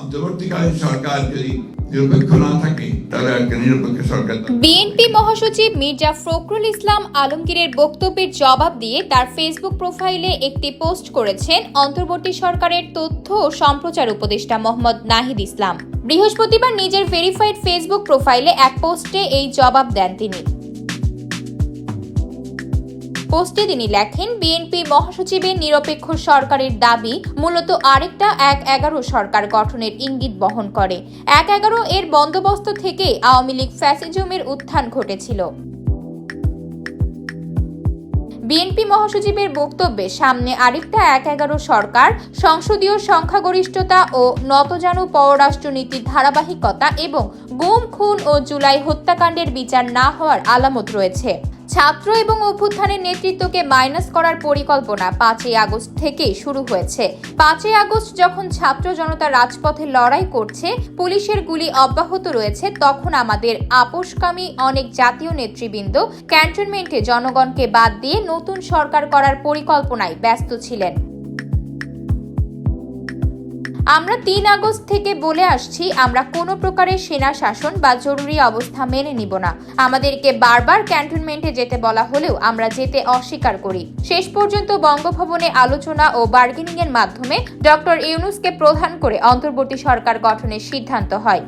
অন্তর্বর্তীকালীন সরকার যদি নিরপেক্ষ না থাকে তাহলে একটা নিরপেক্ষ সরকার। বিএনপি মহাসচিব মির্জা ফখরুল ইসলাম আলমগীরের বক্তব্যের জবাব দিয়ে তার ফেসবুক প্রোফাইলে একটি পোস্ট করেছেন অন্তর্বর্তী সরকারের তথ্য ও সম্প্রচার উপদেষ্টা মোহাম্মদ নাহিদ ইসলাম। বৃহস্পতিবার নিজের ভেরিফাইড ফেসবুক প্রোফাইলে এক পোস্টে এই জবাব দেন তিনি। পোস্টে তিনি লেখেন, বিএনপি মহাসচিবের নিরপেক্ষ সরকারের দাবি মূলত আরেকটা ১/১১ সরকার গঠনের ইঙ্গিত বহন করে। ১/১১ এর বন্দোবস্ত থেকে আওয়ামী লীগ ফ্যাসিজমের উত্থান ঘটেছিল। বিএনপি মহাসচিবের বক্তব্যে সামনে আরেকটা ১/১১ সরকার, সংসদীয় সংখ্যাগরিষ্ঠতা ও নতজানু পররাষ্ট্রনীতির ধারাবাহিকতা এবং গুম, খুন ও জুলাই হত্যাকাণ্ডের বিচার না হওয়ার আলামত রয়েছে। ছাত্র এবং অভ্যুত্থানের নেতৃত্বকে মাইনাস করার পরিকল্পনা ৫ই আগস্ট থেকেই শুরু হয়েছে। ৫ই আগস্ট যখন ছাত্র জনতা রাজপথে লড়াই করছে, পুলিশের গুলি অব্যাহত রয়েছে, তখন আমাদের আপোষকামী অনেক জাতীয় নেতৃবৃন্দ ক্যান্টনমেন্টে জনগণকে বাদ দিয়ে নতুন সরকার করার পরিকল্পনায় ব্যস্ত ছিলেন। আমরা ৩ আগস্ট থেকে বলে আসছি, আমরা কোনো প্রকারের সেনা শাসন বা জরুরি অবস্থা মেনে নিব না। আমাদেরকে বারবার ক্যান্টনমেন্টে যেতে বলা হলেও আমরা যেতে অস্বীকার করি। শেষ পর্যন্ত বঙ্গভবনে আলোচনা ও বার্গেনিং এর মাধ্যমে ডক্টর ইউনূসকে প্রধান করে অন্তর্বর্তী সরকার গঠনের সিদ্ধান্ত হয়।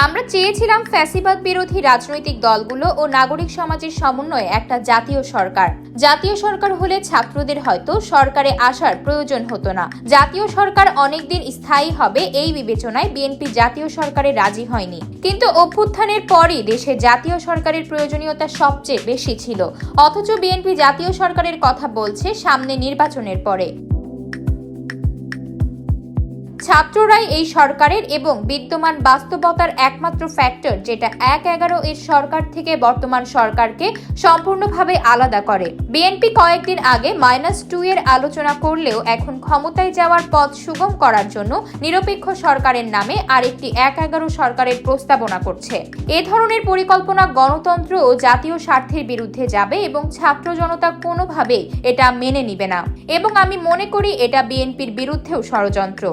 আমরা চেয়েছিলাম ফ্যাসিবাদ বিরোধী রাজনৈতিক দলগুলো ও নাগরিক সমাজের সমন্বয়ে একটা জাতীয় সরকার। জাতীয় সরকার হলে ছাত্রদের হয়তো সরকারে আসার প্রয়োজন হতো না। জাতীয় সরকার অনেকদিন স্থায়ী হবে এই বিবেচনায় বিএনপি জাতীয় সরকারে রাজি হয়নি। কিন্তু অভ্যুত্থানের পরই দেশে জাতীয় সরকারের প্রয়োজনীয়তা সবচেয়ে বেশি ছিল। অথচ বিএনপি জাতীয় সরকারের কথা বলছে সামনে নির্বাচনের পরে। ছাত্ররাই এই সরকারের এবং বিদ্যমান বাস্তবতার একমাত্র ফ্যাক্টর, যেটা ১/১১ এর সরকার থেকে বর্তমান সরকারকে সম্পূর্ণভাবে আলাদা করে। বিএনপি কয়েকদিন আগে -2 এর আলোচনা করলেও এখন ক্ষমতায় যাওয়ার পথ সুগম করার জন্য নিরপেক্ষ সরকারের নামে আরেকটি ১/১১ সরকারের প্রস্তাবনা করছে। এ ধরনের পরিকল্পনা গণতন্ত্র ও জাতীয় স্বার্থের বিরুদ্ধে যাবে এবং ছাত্র জনতা কোনোভাবেই এটা মেনে নিবে না, এবং আমি মনে করি এটা বিএনপির বিরুদ্ধেও ষড়যন্ত্র।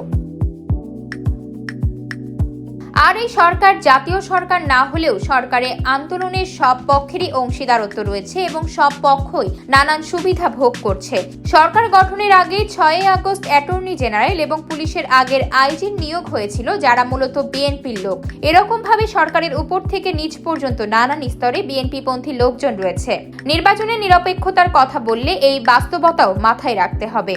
আর এই সরকার জাতীয় সরকার না হলেও সরকারে আন্দোলনের সব পক্ষেরই অংশীদারত্ব রয়েছে এবং সব পক্ষই নানান সুবিধা ভোগ করছে। সরকার গঠনের আগে ৬ই আগস্ট অ্যাটর্নি জেনারেল এবং পুলিশের আগের আইজির নিয়োগ হয়েছিল, যারা মূলত বিএনপির লোক। এরকম ভাবে সরকারের উপর থেকে নিচ পর্যন্ত নানান স্তরে বিএনপিপন্থী লোকজন রয়েছে। নির্বাচনের নিরপেক্ষতার কথা বললে এই বাস্তবতাও মাথায় রাখতে হবে।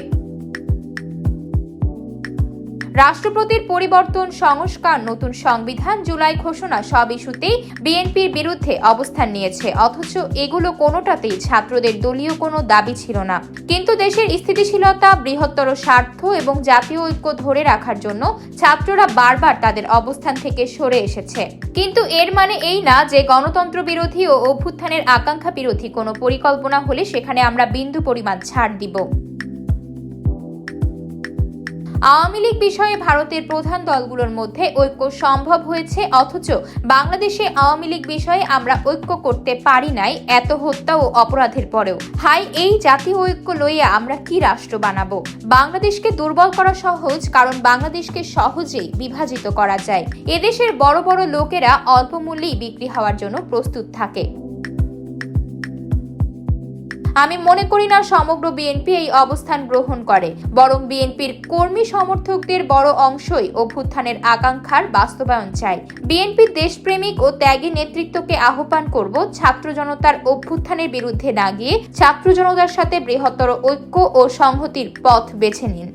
রাষ্ট্রপতির পরিবর্তন, সংস্কার, নতুন সংবিধান, জুলাই ঘোষণা সব ইস্যুতেই বিএনপির বিরুদ্ধে অবস্থান নিয়েছে, অথচ এগুলো কোনোটাতেই ছাত্রদের দলীয় কোনো দাবি ছিল না। কিন্তু দেশের স্থিতিশীলতা, বৃহত্তর স্বার্থ এবং জাতীয় ঐক্য ধরে রাখার জন্য ছাত্ররা বারবার তাদের অবস্থান থেকে সরে এসেছে। কিন্তু এর মানে এই না যে গণতন্ত্র বিরোধী ও অভ্যুত্থানের আকাঙ্ক্ষা বিরোধী কোনো পরিকল্পনা হলে সেখানে আমরা বিন্দু পরিমাণ ছাড় দিব। আওয়ামী লীগ বিষয়ে ভারতের প্রধান দলগুলোর মধ্যে ঐক্য সম্ভব হয়েছে, অথচ বাংলাদেশে আওয়ামী লীগ বিষয়ে আমরা ঐক্য করতে পারি নাই, এত হত্যা ও অপরাধের পরেও। হাই, এই জাতীয় ঐক্য লইয়া আমরা কি রাষ্ট্র বানাবো? বাংলাদেশকে দুর্বল করা সহজ, কারণ বাংলাদেশকে সহজেই বিভাজিত করা যায়। এদেশের বড় বড় লোকেরা অল্প মূল্যেই বিক্রি হওয়ার জন্য প্রস্তুত থাকে। আমি মনে করি না সমগ্র বিএনপি এই অবস্থান গ্রহণ করে, বরং বিএনপির কর্মী সমর্থকদের বড় অংশই অভ্যুত্থানের আকাঙ্ক্ষার বাস্তবায়ন চায়। বিএনপির দেশপ্রেমিক ও ত্যাগী নেতৃত্বকে আহ্বান করব, ছাত্র জনতার অভ্যুত্থানের বিরুদ্ধে না গিয়ে ছাত্র জনতার সাথে বৃহত্তর ঐক্য ও সংহতির পথ বেছে নিন।